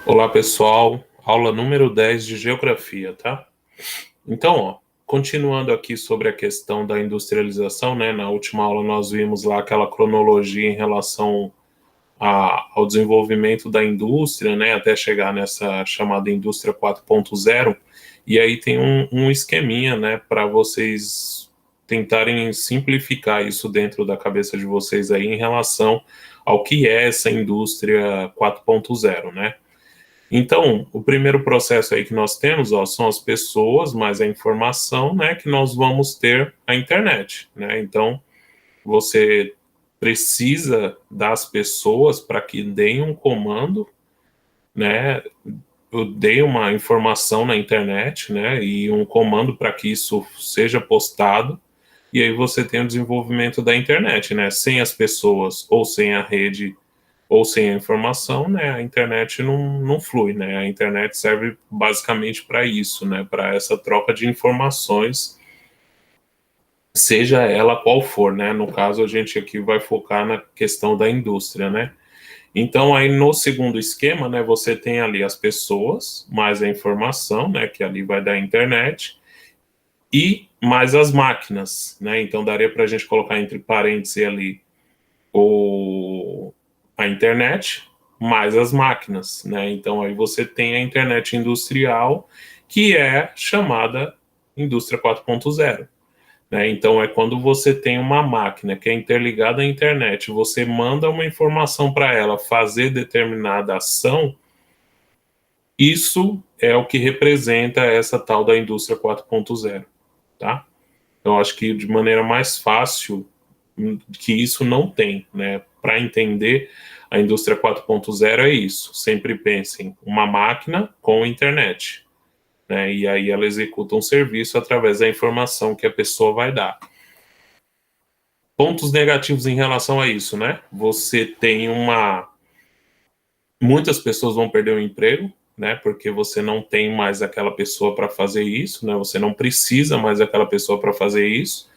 Olá, pessoal. Aula número 10 de Geografia, tá? Então, continuando aqui sobre a questão da industrialização, né? Na última aula nós vimos lá aquela cronologia em relação ao desenvolvimento da indústria, né? Até chegar nessa chamada indústria 4.0. E aí tem um esqueminha, né? Para vocês tentarem simplificar isso dentro da cabeça de vocês aí em relação ao que é essa indústria 4.0, né? Então, o primeiro processo aí que nós temos, são as pessoas, mais a informação, né, que nós vamos ter a internet, né? Então, você precisa das pessoas para que deem um comando, né? Eu dei uma informação na internet, né, e um comando para que isso seja postado, e aí você tem o desenvolvimento da internet, né? Sem as pessoas ou sem a rede ou sem a informação, né, a internet não flui, né? A internet serve basicamente para isso, né? Para essa troca de informações, seja ela qual for, né? No caso, a gente aqui vai focar na questão da indústria, né? Então, aí no segundo esquema, né, você tem ali as pessoas, mais a informação, né, que ali vai dar a internet, e mais as máquinas, né? Então, daria para a gente colocar entre parênteses ali a internet mais as máquinas, né? Então aí você tem a internet industrial, que é chamada indústria 4.0, né? Então é quando você tem uma máquina que é interligada à internet, você manda uma informação para ela fazer determinada ação, isso é o que representa essa tal da indústria 4.0, tá? Então acho que de maneira mais fácil que isso não tem, né? Para entender a indústria 4.0 é isso. Sempre pensem uma máquina com internet, né? E aí ela executa um serviço através da informação que a pessoa vai dar. Pontos negativos em relação a isso, né? Você tem muitas pessoas vão perder o emprego, né? Porque você não tem mais aquela pessoa para fazer isso, né? Você não precisa mais daquela pessoa para fazer isso.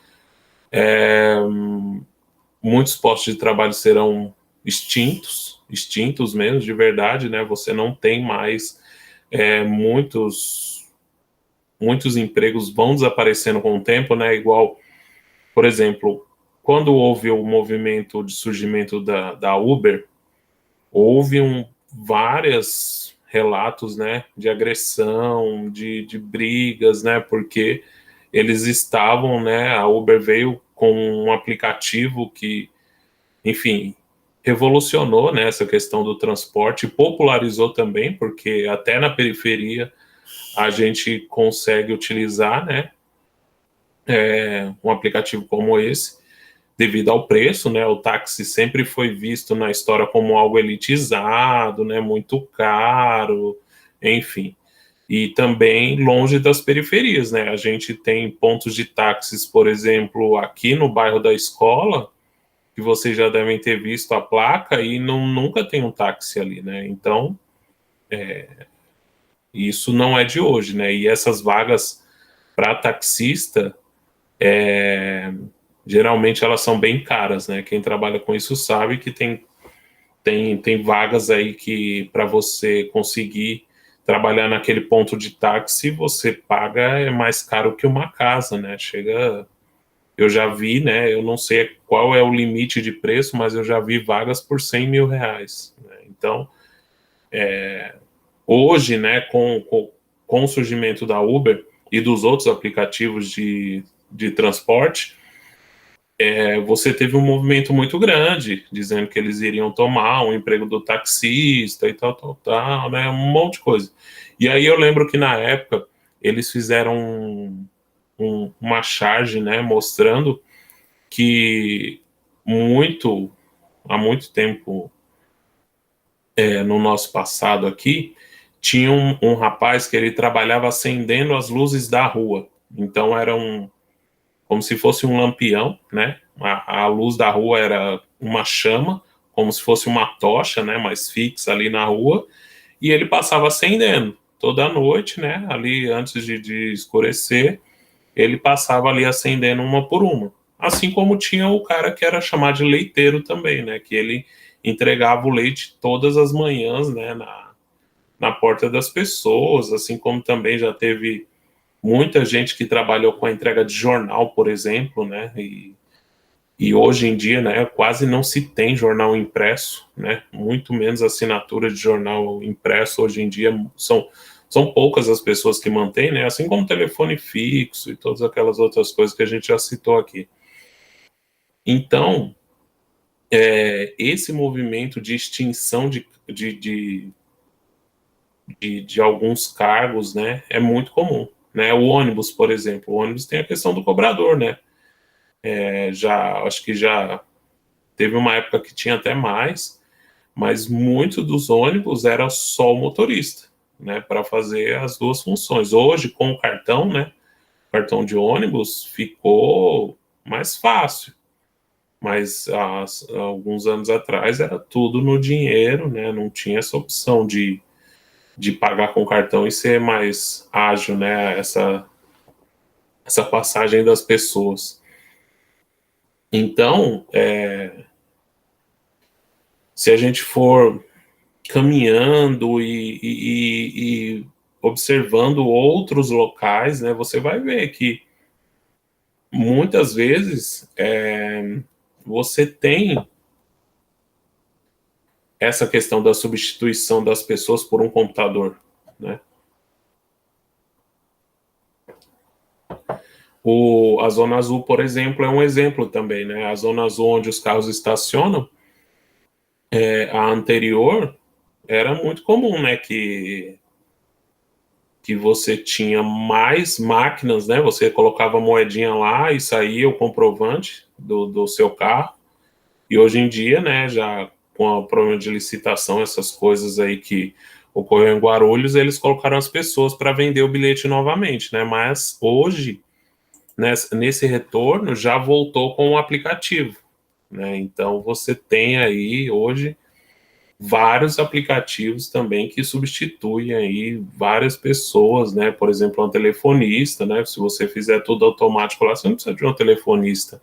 Muitos postos de trabalho serão extintos mesmo, de verdade, né? Você não tem mais muitos empregos vão desaparecendo com o tempo, né? Igual, por exemplo, quando houve o movimento de surgimento da Uber, houve vários relatos, né, de agressão, de brigas, né, porque eles estavam, né, a Uber veio com um aplicativo que, enfim, revolucionou, né, essa questão do transporte, popularizou também, porque até na periferia a gente consegue utilizar, né, um aplicativo como esse, devido ao preço, né, o táxi sempre foi visto na história como algo elitizado, né, muito caro, enfim, e também longe das periferias, né, a gente tem pontos de táxis, por exemplo, aqui no bairro da escola, que vocês já devem ter visto a placa e nunca tem um táxi ali, né? Então, isso não é de hoje, né? E essas vagas para taxista, geralmente elas são bem caras, né? Quem trabalha com isso sabe que tem vagas aí que para você conseguir trabalhar naquele ponto de táxi, você paga mais caro que uma casa, né? Eu já vi, né? Eu não sei qual é o limite de preço, mas eu já vi vagas por R$ 100.000, né? Então, hoje, né, com o surgimento da Uber e dos outros aplicativos de transporte, você teve um movimento muito grande, dizendo que eles iriam tomar o emprego do taxista e tal, né, um monte de coisa. E aí eu lembro que na época eles fizeram uma charge, né, mostrando que há muito tempo, no nosso passado aqui, tinha um rapaz que ele trabalhava acendendo as luzes da rua. Então era como se fosse um lampião, né? A luz da rua era uma chama, como se fosse uma tocha, né? Mas fixa ali na rua, e ele passava acendendo toda noite, né? Ali antes de escurecer, ele passava ali acendendo uma por uma. Assim como tinha o cara que era chamado de leiteiro também, né? Que ele entregava o leite todas as manhãs, né? na porta das pessoas, assim como também já teve muita gente que trabalhou com a entrega de jornal, por exemplo, né? E hoje em dia, né, quase não se tem jornal impresso, né? Muito menos assinatura de jornal impresso hoje em dia são poucas as pessoas que mantêm, né? Assim como telefone fixo e todas aquelas outras coisas que a gente já citou aqui. Então, esse movimento de extinção de alguns cargos, né, é muito comum, né? O ônibus, por exemplo, o ônibus tem a questão do cobrador, né? Acho que já teve uma época que tinha até mais, mas muitos dos ônibus era só o motorista, né, para fazer as duas funções. Hoje, com o cartão, né, cartão de ônibus, ficou mais fácil, mas alguns anos atrás era tudo no dinheiro, né, não tinha essa opção de pagar com cartão e ser mais ágil, né, essa passagem das pessoas. Então, se a gente for caminhando e observando outros locais, né, você vai ver que muitas vezes você tem essa questão da substituição das pessoas por um computador, né? A Zona Azul, por exemplo, é um exemplo também, né? A Zona Azul onde os carros estacionam, a anterior era muito comum, né? Que você tinha mais máquinas, né? Você colocava a moedinha lá e saía o comprovante do seu carro. E hoje em dia, né, já com o problema de licitação, essas coisas aí que ocorreu em Guarulhos, eles colocaram as pessoas para vender o bilhete novamente, né? Mas hoje, nesse retorno, já voltou com o aplicativo, né? Então você tem aí hoje vários aplicativos também que substituem aí várias pessoas, né? Por exemplo, um telefonista, né? Se você fizer tudo automático lá, você não precisa de um telefonista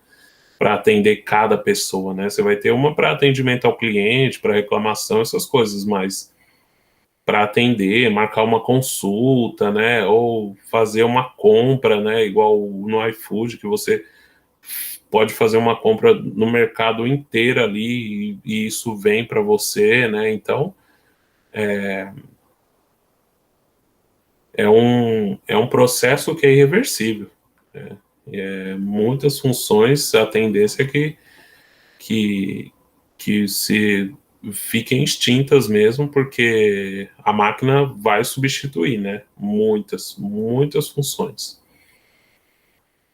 para atender cada pessoa, né? Você vai ter uma para atendimento ao cliente, para reclamação, essas coisas, mas para atender, marcar uma consulta, né? Ou fazer uma compra, né? Igual no iFood, que você pode fazer uma compra no mercado inteiro ali e isso vem para você, né? Então, é um processo que é irreversível. Né? Muitas funções, a tendência é que, que se fiquem extintas mesmo, porque a máquina vai substituir, né? Muitas funções.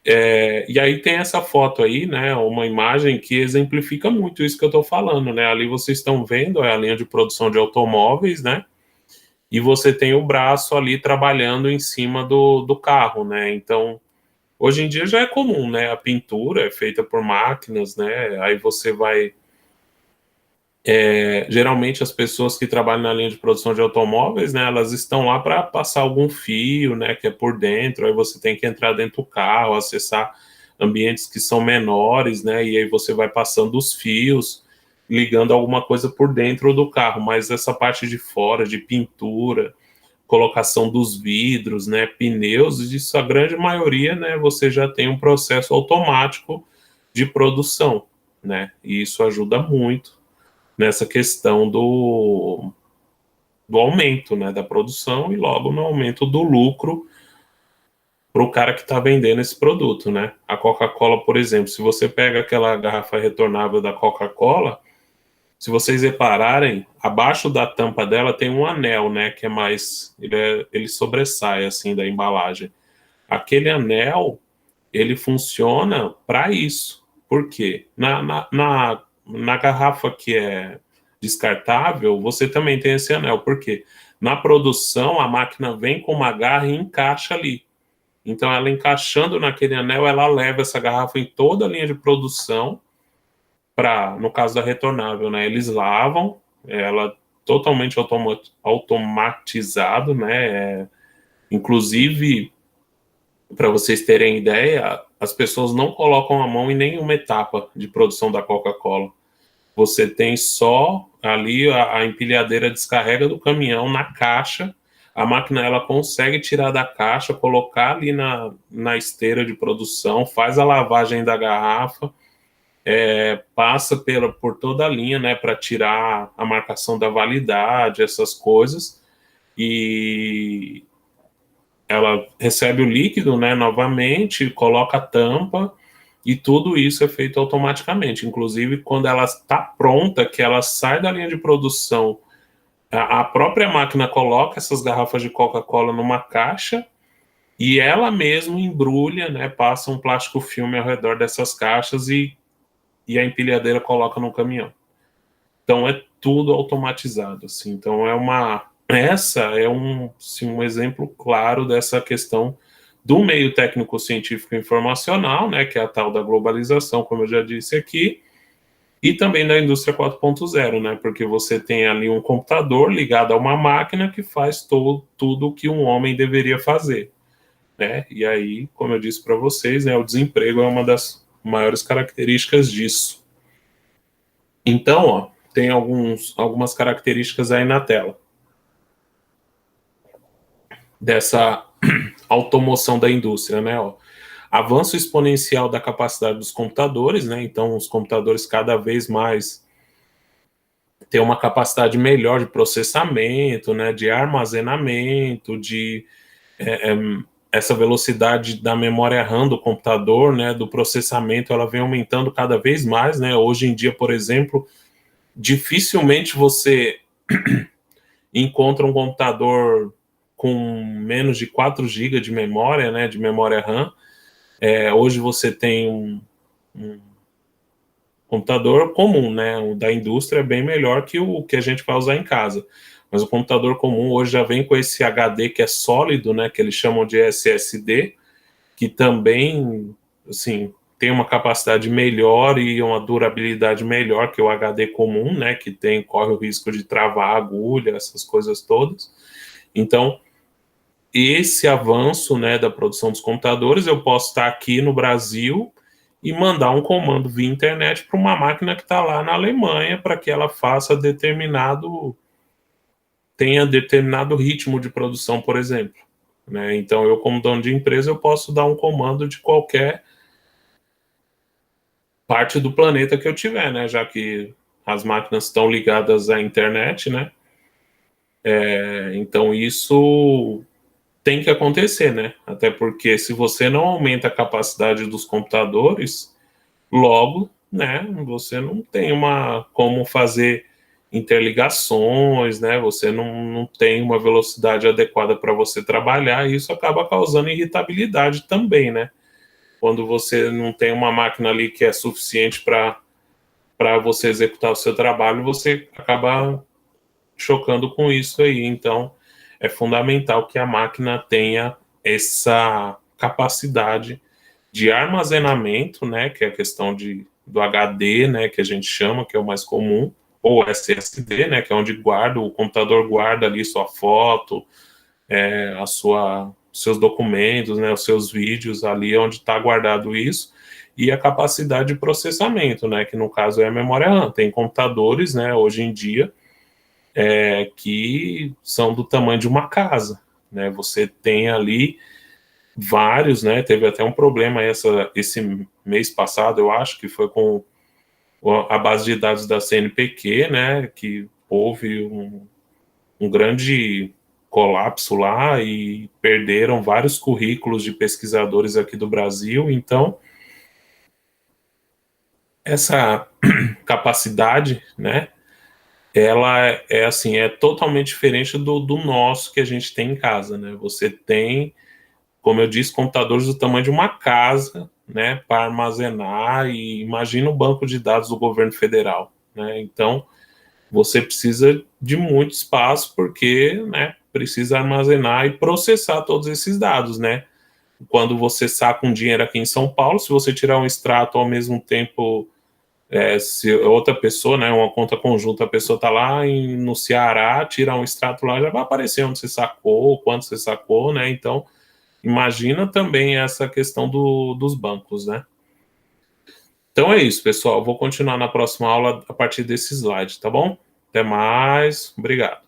E aí tem essa foto aí, né? Uma imagem que exemplifica muito isso que eu estou falando, né? Ali vocês estão vendo a linha de produção de automóveis, né? E você tem o braço ali trabalhando em cima do carro, né? Então, hoje em dia já é comum, né? A pintura é feita por máquinas, né? Aí você vai. Geralmente as pessoas que trabalham na linha de produção de automóveis, né? Elas estão lá para passar algum fio, né? Que é por dentro. Aí você tem que entrar dentro do carro, acessar ambientes que são menores, né? E aí você vai passando os fios, ligando alguma coisa por dentro do carro. Mas essa parte de fora, de pintura, colocação dos vidros, né, pneus, isso a grande maioria, né, você já tem um processo automático de produção, né, e isso ajuda muito nessa questão do aumento, né, da produção e logo no aumento do lucro para o cara que está vendendo esse produto, né. A Coca-Cola, por exemplo, se você pega aquela garrafa retornável da Coca-Cola, se vocês repararem, abaixo da tampa dela tem um anel, né, que é mais, ele sobressai assim da embalagem. Aquele anel, ele funciona para isso. Por quê? Na garrafa que é descartável, você também tem esse anel. Por quê? Na produção, a máquina vem com uma garra e encaixa ali. Então, ela encaixando naquele anel, ela leva essa garrafa em toda a linha de produção no caso da retornável, né? Eles lavam, ela totalmente automatizado, né? Inclusive, para vocês terem ideia, as pessoas não colocam a mão em nenhuma etapa de produção da Coca-Cola. você tem só ali a empilhadeira descarrega do caminhão na caixa, a máquina ela consegue tirar da caixa, colocar ali na esteira de produção, faz a lavagem da garrafa, passa por toda a linha, né, para tirar a marcação da validade, essas coisas, e ela recebe o líquido, né, novamente, coloca a tampa, e tudo isso é feito automaticamente. Inclusive, quando ela está pronta, que ela sai da linha de produção, a própria máquina coloca essas garrafas de Coca-Cola numa caixa e ela mesma embrulha, né, passa um plástico filme ao redor dessas caixas e a empilhadeira coloca no caminhão. Então é tudo automatizado, assim. Então essa é assim, um exemplo claro dessa questão do meio técnico científico informacional, né, que é a tal da globalização, como eu já disse aqui, e também da indústria 4.0, né, porque você tem ali um computador ligado a uma máquina que faz tudo o que um homem deveria fazer, né, e aí, como eu disse para vocês, né, o desemprego é uma das maiores características disso. Então, ó, tem algumas características aí na tela dessa automoção da indústria, né? Ó. Avanço exponencial da capacidade dos computadores, né? Então, os computadores cada vez mais têm uma capacidade melhor de processamento, né? De armazenamento, de essa velocidade da memória RAM do computador, né? Do processamento, ela vem aumentando cada vez mais, né? Hoje em dia, por exemplo, dificilmente você encontra um computador com menos de 4 GB de memória, né, de memória RAM. Hoje você tem um computador comum, né, o da indústria é bem melhor que o que a gente vai usar em casa. Mas o computador comum hoje já vem com esse HD que é sólido, né, que eles chamam de SSD, que também, assim, tem uma capacidade melhor e uma durabilidade melhor que o HD comum, né, que corre o risco de travar a agulha, essas coisas todas. Então, esse avanço, né, da produção dos computadores, eu posso estar aqui no Brasil e mandar um comando via internet para uma máquina que está lá na Alemanha para que ela tenha determinado ritmo de produção, por exemplo. Né? Então, eu, como dono de empresa, eu posso dar um comando de qualquer parte do planeta que eu tiver, né? Já que as máquinas estão ligadas à internet, né? Então, isso tem que acontecer, né? Até porque se você não aumenta a capacidade dos computadores, logo, né, você não tem como fazer interligações, né? Você não tem uma velocidade adequada para você trabalhar, e isso acaba causando irritabilidade também, né? Quando você não tem uma máquina ali que é suficiente para você executar o seu trabalho, você acaba chocando com isso aí. Então, é fundamental que a máquina tenha essa capacidade de armazenamento, né, que é a questão do HD, né, que a gente chama, que é o mais comum, ou SSD, né, que é onde o computador guarda ali sua foto, seus documentos, né, os seus vídeos, ali onde está guardado isso, e a capacidade de processamento, né, que no caso é a memória RAM. Tem computadores, né, hoje em dia, que são do tamanho de uma casa, né? Você tem ali vários, né? Teve até um problema esse mês passado, eu acho, que foi com a base de dados da CNPq, né? Que houve um grande colapso lá e perderam vários currículos de pesquisadores aqui do Brasil. Então, essa capacidade, né? Ela é assim, é totalmente diferente do nosso que a gente tem em casa, né? Você tem, como eu disse, computadores do tamanho de uma casa, né, para armazenar, e imagina o banco de dados do governo federal, né? Então, você precisa de muito espaço porque, né, precisa armazenar e processar todos esses dados, né? Quando você saca um dinheiro aqui em São Paulo, se você tirar um extrato ao mesmo tempo, se outra pessoa, né, uma conta conjunta, a pessoa está lá no Ceará, tira um extrato lá, já vai aparecer onde você sacou, quanto você sacou, né? Então, imagina também essa questão dos bancos, né? Então é isso, pessoal. Vou continuar na próxima aula a partir desse slide, tá bom? Até mais. Obrigado.